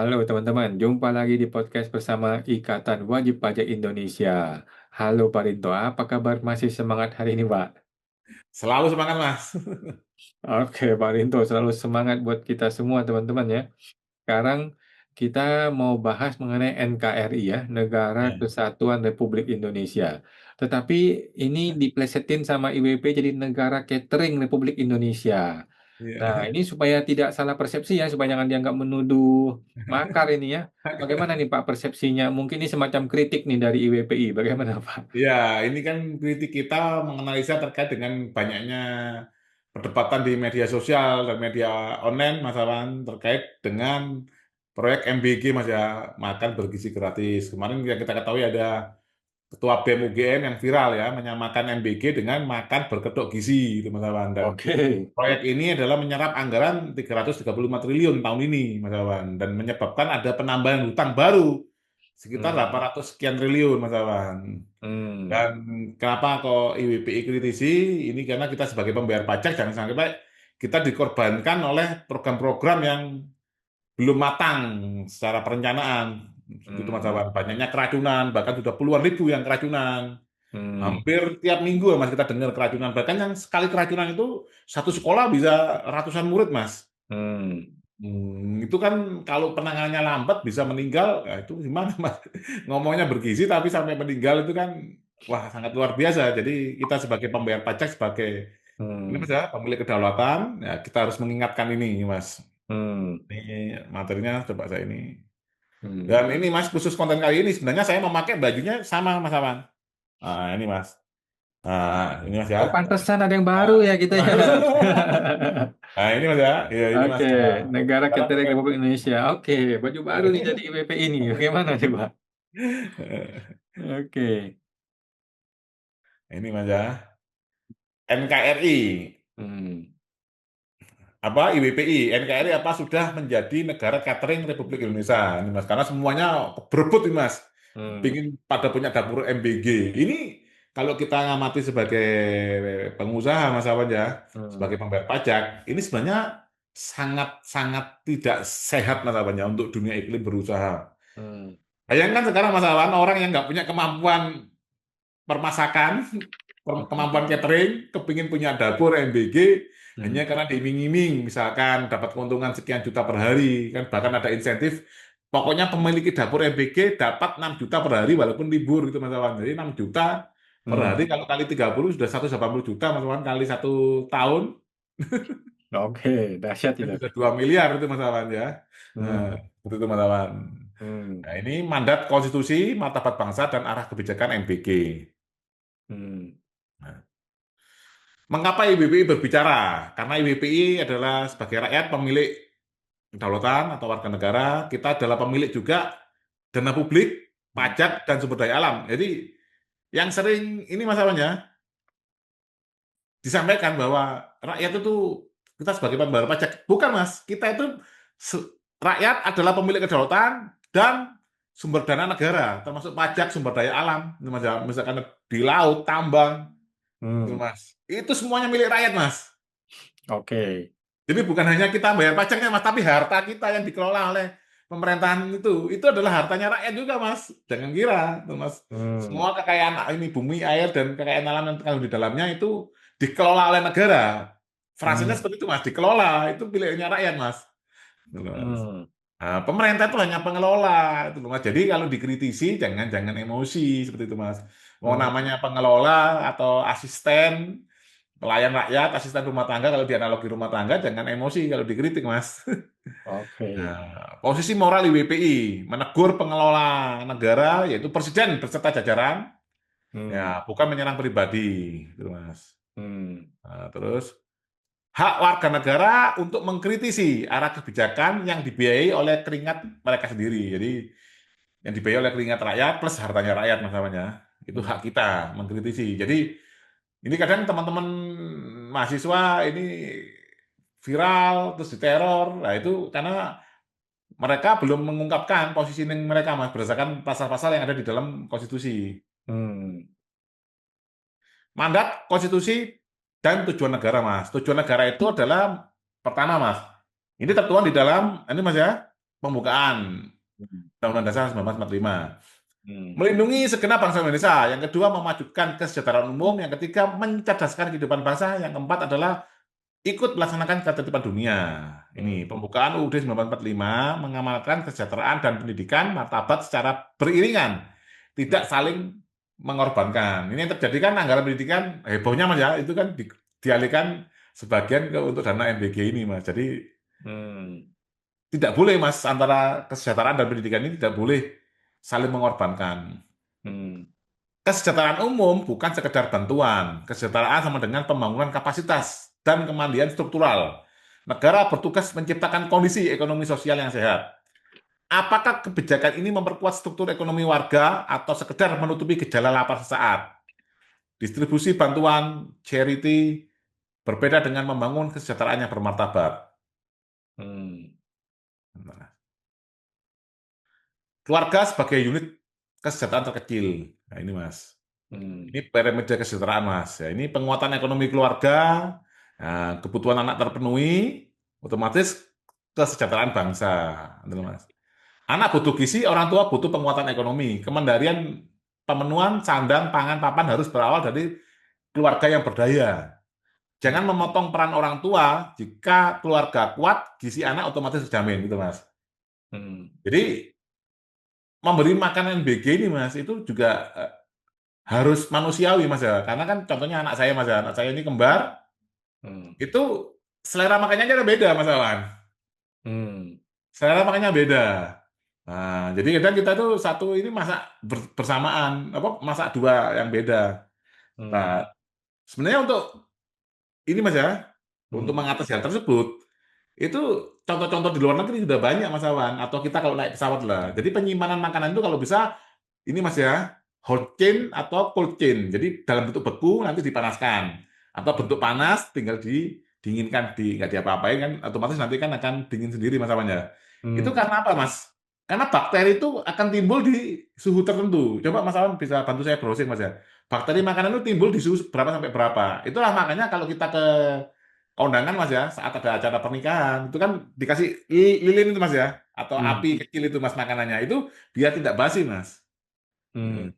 Halo teman-teman, jumpa lagi di podcast bersama Ikatan Wajib Pajak Indonesia. Halo Pak Rinto, apa kabar? Masih semangat hari ini, Pak? Selalu semangat, Mas. Oke, Pak Rinto, selalu semangat buat kita semua teman-teman ya. Sekarang kita mau bahas mengenai NKRI ya, Negara Ya, Kesatuan Republik Indonesia. Tetapi ini diplesetin sama IWP jadi Negara Catering Republik Indonesia. Nah, iya. ini supaya tidak salah persepsi ya, supaya jangan dianggap menuduh makar ini ya. Bagaimana nih Pak persepsinya? Mungkin ini semacam kritik nih dari IWPI. Bagaimana Pak? Ya, ini kan kritik kita menganalisa terkait dengan banyaknya perdebatan di media sosial dan media online, Mas Awan, terkait dengan proyek MBG, Mas ya, makan bergizi gratis. Kemarin yang kita ketahui ada Ketua BEM UGM yang viral ya, menyamakan MBG dengan makan berkedok gizi, gitu, Mas Awan. Dan Oke. proyek ini adalah menyerap anggaran 335 triliun tahun ini, Mas Awan, dan menyebabkan ada penambahan hutang baru sekitar Hmm. 800 sekian triliun, Mas Awan. Hmm. Dan kenapa kok IWPI kritisi? Ini karena kita sebagai pembayar pajak jangan sampai kita dikorbankan oleh program-program yang belum matang secara perencanaan. Begitu, Mas Hmm. Awan. Banyaknya keracunan, bahkan sudah puluhan ribu yang keracunan. Hmm. Hampir tiap minggu Mas kita dengar keracunan. Bahkan yang sekali keracunan itu satu sekolah bisa ratusan murid, Mas. Hmm. Itu kan kalau penanganannya lambat bisa meninggal, ya itu gimana, Mas? Ngomongnya bergizi tapi sampai meninggal itu kan wah sangat luar biasa. Jadi kita sebagai pembayar pajak, sebagai ini Hmm. Mas ya, pemilik kedaulatan, ya kita harus mengingatkan ini, Mas. Hmm. Ini materinya coba saya ini. Hmm. Dan ini Mas khusus konten kali ini sebenarnya saya memakai bajunya sama Mas Aman. Nah, ini Mas. Nah, ini Mas ya. Oh, pantesan ada yang baru Nah, ya kita ya. nah, ini Mas ya. Ya, ini Mas. Oke, Nah, Negara sekarang Catering pakai Republik Indonesia. Oke, baju baru nih jadi IWPI ini. Bagaimana nih Pak? Oke. ini Mas ya. NKRI Hmm. apa IWPI, NKRI apa sudah menjadi negara catering Republik Indonesia. Ini Mas, karena semuanya berebut nih Mas. Hmm. Pingin pada punya dapur MBG. Ini kalau kita ngamati sebagai pengusaha Mas Awan ya, Hmm. sebagai pembayar pajak, ini sebenarnya sangat-sangat tidak sehat Mas Awan ya untuk dunia iklim berusaha. Hmm. Bayangkan sekarang Mas Awan, orang yang nggak punya kemampuan permasakan, kemampuan catering, kepingin punya dapur MBG, hanya Hmm. karena diiming-iming, misalkan dapat keuntungan sekian juta per hari, kan bahkan ada insentif, pokoknya pemilik dapur MBG dapat 6 juta per hari walaupun libur gitu Mas Awan. Jadi 6 juta per hari Hmm. kalau kali 30 sudah 180 juta Mas Awan, kali 1 tahun Oke, dahsyat kan itu. sudah 2 miliar itu Mas Awan ya. Nah, Hmm. itu Mas Awan. Hmm. Nah, ini mandat konstitusi, martabat bangsa dan arah kebijakan MBG. Hmm. Mengapa IBPI berbicara? Karena IBPI adalah sebagai rakyat pemilik kedaulatan atau warga negara, kita adalah pemilik juga dana publik, Hmm. pajak, dan sumber daya alam. Jadi yang sering ini masalahnya disampaikan bahwa rakyat itu kita sebagai pembayar pajak, bukan Mas, kita itu rakyat adalah pemilik kedaulatan dan sumber dana negara, termasuk pajak, sumber daya alam, Mas, ya. Misalkan di laut, tambang, itu Hmm. Mas. Itu semuanya milik rakyat, Mas. Oke. Jadi bukan hanya kita bayar pajaknya, Mas, tapi harta kita yang dikelola oleh pemerintahan itu adalah hartanya rakyat juga, Mas. Jangan kira, tuh, Mas. Hmm. Semua kekayaan ini bumi, air dan kekayaan alam yang terkandung di dalamnya itu dikelola oleh negara. Frasenya Hmm. seperti itu, Mas. Dikelola itu miliknya rakyat, Mas. Gitu, Mas. Hmm. Nah, pemerintah itu hanya pengelola, itu loh, Mas. Jadi kalau dikritisi jangan emosi seperti itu, Mas. Mau Hmm. namanya pengelola atau asisten pelayan rakyat, asisten rumah tangga, kalau di analogi rumah tangga, jangan emosi kalau dikritik, Mas. Oke. Posisi moral IWPI, menegur pengelola negara, yaitu presiden beserta jajaran, Hmm. ya bukan menyerang pribadi, gitu, Mas. Hmm. Terus, hak warga negara untuk mengkritisi arah kebijakan yang dibiayai oleh keringat mereka sendiri. Jadi, yang dibiayai oleh keringat rakyat plus hartanya rakyat, Mas namanya. Itu Hmm. hak kita mengkritisi. Jadi, ini kadang teman-teman mahasiswa ini viral terus diteror. Nah, itu karena mereka belum mengungkapkan positioning mereka Mas berdasarkan pasal-pasal yang ada di dalam konstitusi. Hmm. Mandat konstitusi dan tujuan negara Mas. Tujuan negara itu adalah pertama Mas. Ini tertuang di dalam ini Mas ya. pembukaan Hmm. Undang-Undang Dasar 1945. Hmm. Melindungi segenap bangsa Indonesia. Yang kedua, memajukan kesejahteraan umum. Yang ketiga, mencerdaskan kehidupan bangsa. Yang keempat adalah ikut melaksanakan ketertiban dunia. Ini Hmm. pembukaan UUD 1945 mengamalkan kesejahteraan dan pendidikan martabat secara beriringan, tidak saling mengorbankan. Ini yang terjadi kan anggaran pendidikan hebohnya Mas ya, itu kan dialihkan sebagian untuk dana MBG ini Mas. Jadi Hmm. tidak boleh Mas antara kesejahteraan dan pendidikan ini tidak boleh saling mengorbankan. Hmm. Kesejahteraan umum bukan sekedar bantuan. Kesejahteraan sama dengan pembangunan kapasitas dan kemandirian struktural. Negara bertugas menciptakan kondisi ekonomi sosial yang sehat. Apakah kebijakan ini memperkuat struktur ekonomi warga atau sekedar menutupi gejala lapar sesaat? Distribusi bantuan, charity, berbeda dengan membangun kesejahteraan yang bermartabat. Hmm. Nah, keluarga sebagai unit kesejahteraan terkecil. Nah, ini Mas. Hmm. Ini piramida kesejahteraan, Mas. Ya, ini penguatan ekonomi keluarga, nah, kebutuhan anak terpenuhi, otomatis kesejahteraan bangsa. Gitu, Mas. Anak butuh gizi, orang tua butuh penguatan ekonomi. Kemandirian pemenuhan sandang, pangan, papan harus berawal dari keluarga yang berdaya. Jangan memotong peran orang tua. Jika keluarga kuat, gizi anak otomatis terjamin, gitu, Mas. Hmm. Jadi memberi makanan BG ini, Mas, itu juga harus manusiawi Mas ya. Karena kan contohnya anak saya Mas ya, anak saya ini kembar, Hmm. itu selera makannya aja beda Mas Awan. Hmm. Selera makannya beda. Nah, jadi kadang kita tuh satu ini masak bersamaan, apa masak dua yang beda. Nah, Hmm. sebenarnya untuk ini Mas ya, untuk Hmm. mengatasi hal tersebut, itu contoh-contoh di luar negeri sudah banyak Mas Awan. Atau kita kalau naik pesawat lah. Jadi penyimpanan makanan itu kalau bisa ini Mas ya, hot chain atau cold chain. Jadi dalam bentuk beku nanti dipanaskan. Atau bentuk Hmm. panas tinggal didinginkan, nggak diapa-apain kan otomatis nanti kan akan dingin sendiri Mas Awan ya. Itu Hmm. karena apa Mas? Karena bakteri itu akan timbul di suhu tertentu. Coba Mas Awan bisa bantu saya browsing Mas ya. Bakteri makanan itu timbul di suhu berapa sampai berapa. Itulah makanya kalau kita ke kondangan Mas ya, saat ada acara pernikahan, itu kan dikasih lilin itu Mas ya, atau Hmm. api kecil itu Mas makanannya. Itu biar tidak basi Mas. Hmm. Hmm.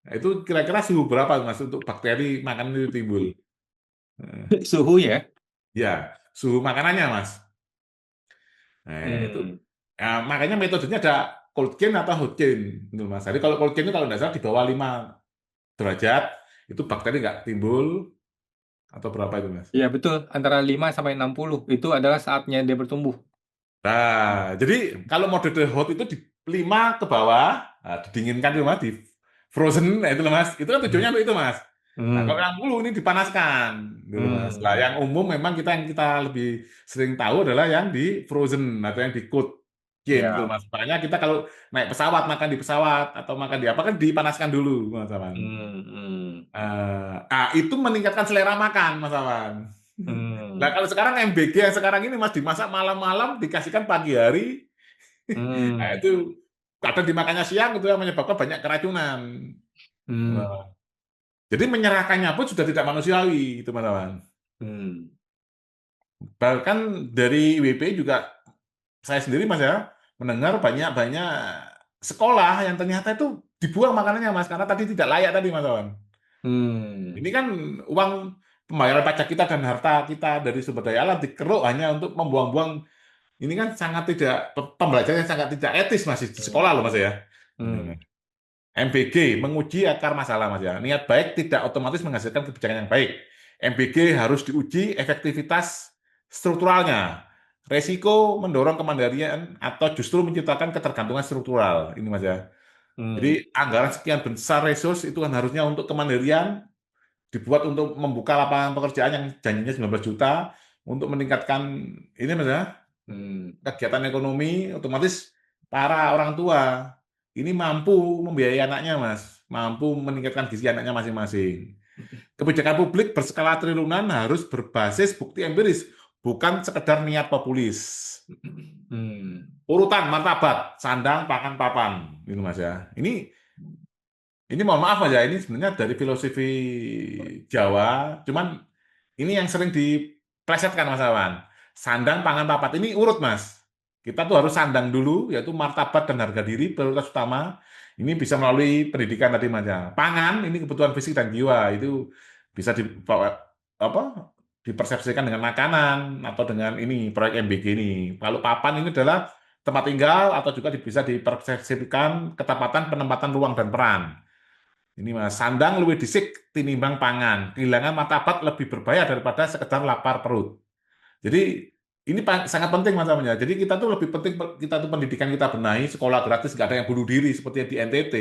Nah, itu kira-kira suhu berapa Mas untuk bakteri makanan itu timbul? Hmm. Suhu ya. Ya, suhu makanannya Mas. Nah, itu. Hmm. Nah, makanya metodenya ada cold chain atau hot chain, gitu Mas. Jadi kalau cold chain itu kalau tidak salah di bawah 5 derajat, itu bakteri nggak timbul, atau berapa itu Mas? Ya betul, antara 5 sampai 60 itu adalah saatnya dia bertumbuh. Nah, jadi kalau mode hot itu di 5 ke bawah, nah, didinginkan itu Mas, di frozen, nah itu loh Mas. Itu kan tujuannya untuk itu Mas. Nah, kalau Hmm. 60 ini dipanaskan, gitu Mas. Lah, Hmm. yang umum memang yang kita lebih sering tahu adalah yang di frozen atau yang di cold chain, gitu Ya. Mas. Makanya kita kalau naik pesawat, makan di pesawat atau makan di apa kan dipanaskan dulu, Mas Awan. Hmm. Hmm. Itu meningkatkan selera makan, Mas Awan. Nah, Hmm. kalau sekarang MBG yang sekarang ini Mas dimasak malam-malam, dikasihkan pagi hari, nah, Hmm. itu kadang dimakannya siang itu yang menyebabkan banyak keracunan. Hmm. Nah, jadi menyerahkannya pun sudah tidak manusiawi, teman-teman. Hmm. Bahkan dari WP juga saya sendiri Mas ya mendengar banyak-banyak sekolah yang ternyata itu dibuang makanannya Mas karena tadi tidak layak tadi Mas Awan. Hmm. Ini kan uang pembayaran pajak kita dan harta kita dari sumber daya alam dikeruk hanya untuk membuang-buang. Ini kan sangat tidak pembelajaran yang sangat tidak etis Mas di sekolah loh Mas ya. Hmm. MBG menguji akar masalah Mas ya. Niat baik tidak otomatis menghasilkan kebijakan yang baik. MBG harus diuji efektivitas strukturalnya. Resiko mendorong kemandirian atau justru menciptakan ketergantungan struktural. Ini Mas ya. Hmm. Jadi anggaran sekian besar resource itu kan harusnya untuk kemandirian, dibuat untuk membuka lapangan pekerjaan yang janjinya 19 juta untuk meningkatkan ini Mas ya, Hmm. kegiatan ekonomi, otomatis para orang tua ini mampu membiayai anaknya, Mas, mampu meningkatkan gizi anaknya masing-masing. Kebijakan publik berskala triliunan harus berbasis bukti empiris, bukan sekedar niat populis. Hmm. Urutan martabat, sandang, pangan, papan, ini Mas ya. Ini mohon maaf Mas ya, ini sebenarnya dari filosofi Jawa, cuman ini yang sering diplesetkan Mas Awan. Sandang, pangan, papat, ini urut Mas. Kita tuh harus sandang dulu, yaitu martabat dan harga diri, prioritas utama. Ini bisa melalui pendidikan tadi Mas ya. Pangan, ini kebutuhan fisik dan jiwa, itu bisa apa, dipersepsikan dengan makanan atau dengan ini proyek MBG ini. Kalau papan ini adalah tempat tinggal atau juga bisa dipersepsikan ketepatan penempatan ruang dan peran. Ini Mas, sandang lebih disik tinimbang pangan. Kehilangan martabat lebih berbahaya daripada sekedar lapar perut. Jadi ini sangat penting Mas namanya. Jadi kita tuh lebih penting kita tuh pendidikan kita benahi, sekolah gratis nggak ada yang bunuh diri seperti yang di NTT.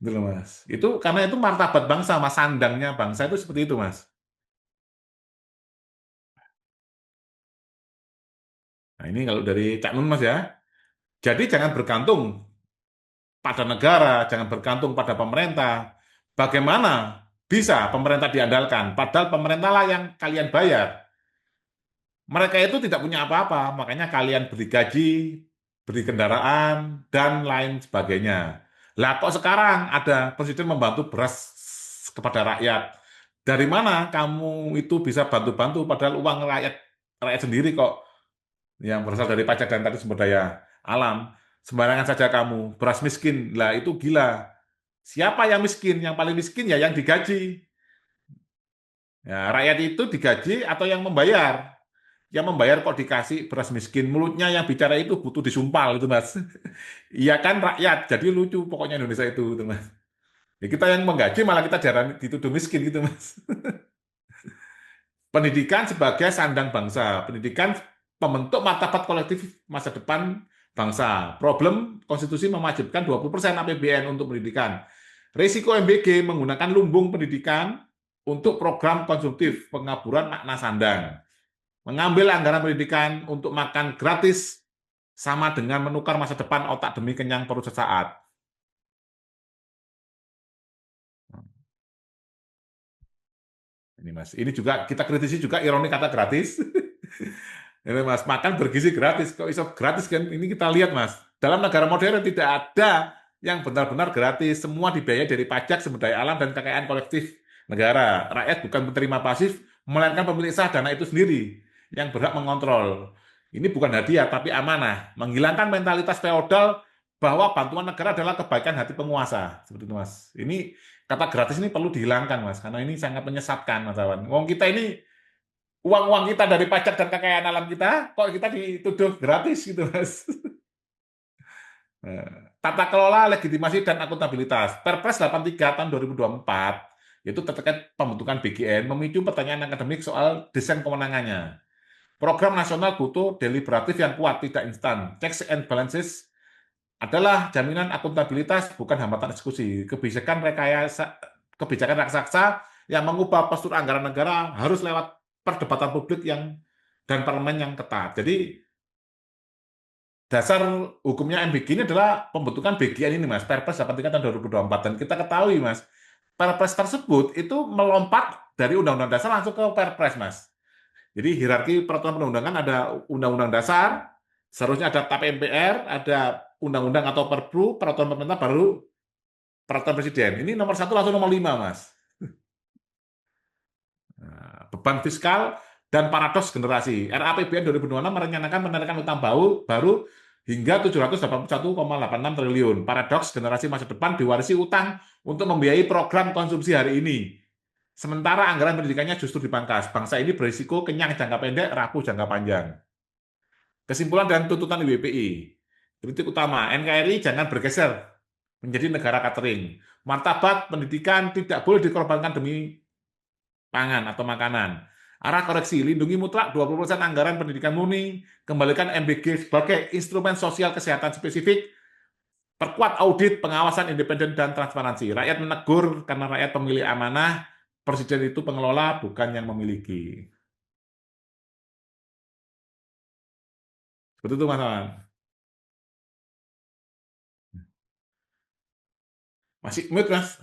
Gitu loh Mas. Itu karena itu martabat bangsa, Mas, sandangnya bangsa itu seperti itu Mas. Nah, ini kalau dari Cak Nun Mas ya. Jadi jangan bergantung pada negara, jangan bergantung pada pemerintah. Bagaimana bisa pemerintah diandalkan? Padahal pemerintah lah yang kalian bayar. Mereka itu tidak punya apa-apa, makanya kalian beri gaji, beri kendaraan, dan lain sebagainya. Lah kok sekarang ada presiden membantu beras kepada rakyat? Dari mana kamu itu bisa bantu-bantu padahal uang rakyat rakyat sendiri kok yang berasal dari pajak dan tadi sumber daya alam. Sembarangan saja kamu, beras miskin. Lah itu gila. Siapa yang miskin? Yang paling miskin ya yang digaji. Ya, rakyat itu digaji atau yang membayar? Yang membayar kok dikasih beras miskin, mulutnya yang bicara itu butuh disumpal itu Mas. Iya kan rakyat, jadi lucu pokoknya Indonesia itu Mas. Ya, kita yang menggaji malah kita jarang dituduh miskin gitu Mas. Pendidikan sebagai sandang bangsa, pendidikan pembentuk martabat kolektif masa depan bangsa. Problem konstitusi mewajibkan 20% APBN untuk pendidikan. Risiko MBG menggunakan lumbung pendidikan untuk program konsumtif pengaburan makna sandang. Mengambil anggaran pendidikan untuk makan gratis sama dengan menukar masa depan otak demi kenyang perut sesaat. Ini Mas, ini juga kita kritisi juga ironi kata gratis. Ini Mas, makan bergizi gratis, kok bisa gratis kan? Ini kita lihat Mas, dalam negara modern tidak ada yang benar-benar gratis, semua dibiayai dari pajak, sumber daya alam dan kekayaan kolektif negara. Rakyat bukan penerima pasif, melainkan pemilik sah dana itu sendiri yang berhak mengontrol. Ini bukan hadiah tapi amanah, menghilangkan mentalitas feodal bahwa bantuan negara adalah kebaikan hati penguasa. Seperti itu Mas. Ini kata gratis ini perlu dihilangkan Mas, karena ini sangat menyesatkan Mas Awan. Wong kita ini uang-uang kita dari pajak dan kekayaan alam kita, kok kita dituduh gratis gitu, Mas. Tata kelola, legitimasi, dan akuntabilitas. Perpres 83 tahun 2024, yaitu terkait pembentukan BGN, memicu pertanyaan akademik soal desain kewenangannya. Program nasional butuh deliberatif yang kuat, tidak instan. Checks and balances adalah jaminan akuntabilitas, bukan hambatan eksekusi. Kebijakan raksasa yang mengubah postur anggaran negara harus lewat perdebatan publik dan parlemen yang ketat. Jadi dasar hukumnya MBG ini adalah pembentukan BGN ini Mas, Perpres 83 tahun 2024. Dan kita ketahui Mas, Perpres tersebut itu melompat dari Undang-Undang Dasar langsung ke Perpres Mas. Jadi hierarki peraturan perundang-undangan ada Undang-Undang Dasar, seharusnya ada TAP MPR, ada Undang-Undang atau Perpru, peraturan pemerintah baru peraturan presiden. Ini nomor 1 langsung nomor 5 Mas. Nah, beban fiskal dan paradoks generasi. RAPBN 2026 merencanakan menaikkan utang baru hingga 781,86 triliun. Paradoks generasi masa depan diwarisi utang untuk membiayai program konsumsi hari ini. Sementara anggaran pendidikannya justru dipangkas. Bangsa ini berisiko kenyang jangka pendek, rapuh jangka panjang. Kesimpulan dan tuntutan IWPI. Kritik utama, NKRI jangan bergeser menjadi negara catering. Martabat pendidikan tidak boleh dikorbankan demi pangan atau makanan. Arah koreksi, lindungi mutlak 20% anggaran pendidikan murni, kembalikan MBG sebagai instrumen sosial kesehatan spesifik, perkuat audit, pengawasan independen dan transparansi. Rakyat menegur karena rakyat pemilih amanah, presiden itu pengelola bukan yang memiliki. Seperti itu Mas Awan. Masih mute Mas.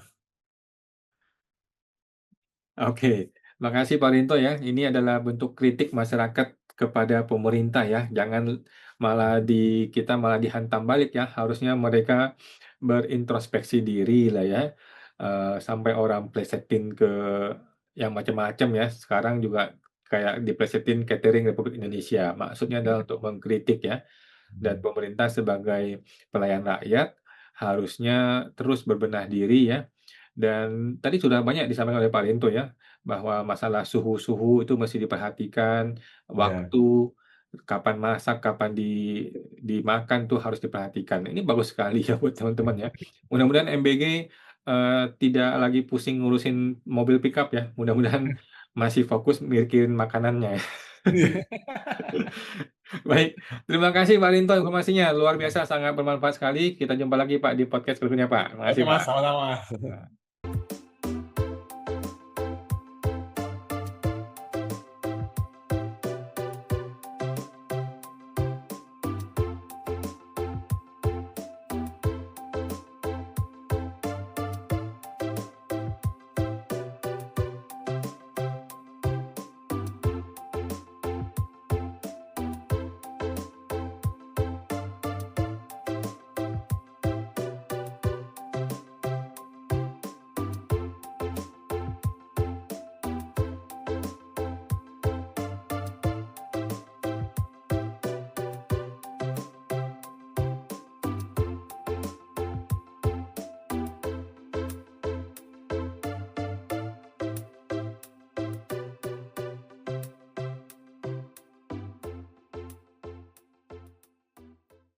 Oke, makasih Pak Rinto ya. Ini adalah bentuk kritik masyarakat kepada pemerintah ya. Jangan malah kita malah dihantam balik ya. Harusnya mereka berintrospeksi diri lah ya. Sampai orang plesetin ke yang macam-macam ya. Sekarang juga kayak diplesetin catering Republik Indonesia. Maksudnya adalah untuk mengkritik ya. dan pemerintah sebagai pelayan rakyat harusnya terus berbenah diri ya. Dan tadi sudah banyak disampaikan oleh Pak Rento ya, bahwa masalah suhu-suhu itu mesti diperhatikan, Ya. waktu, kapan masak, kapan dimakan tuh harus diperhatikan. Ini bagus sekali ya buat teman-teman ya. Mudah-mudahan MBG, tidak lagi pusing ngurusin mobil pickup ya, mudah-mudahan masih fokus mikirin makanannya ya. Iya. Baik, terima kasih Pak Rinto informasinya, luar biasa sangat bermanfaat sekali. Kita jumpa lagi Pak di podcast berikutnya Pak. Terima Oke kasih Mas, Pak. sama-sama. Nah.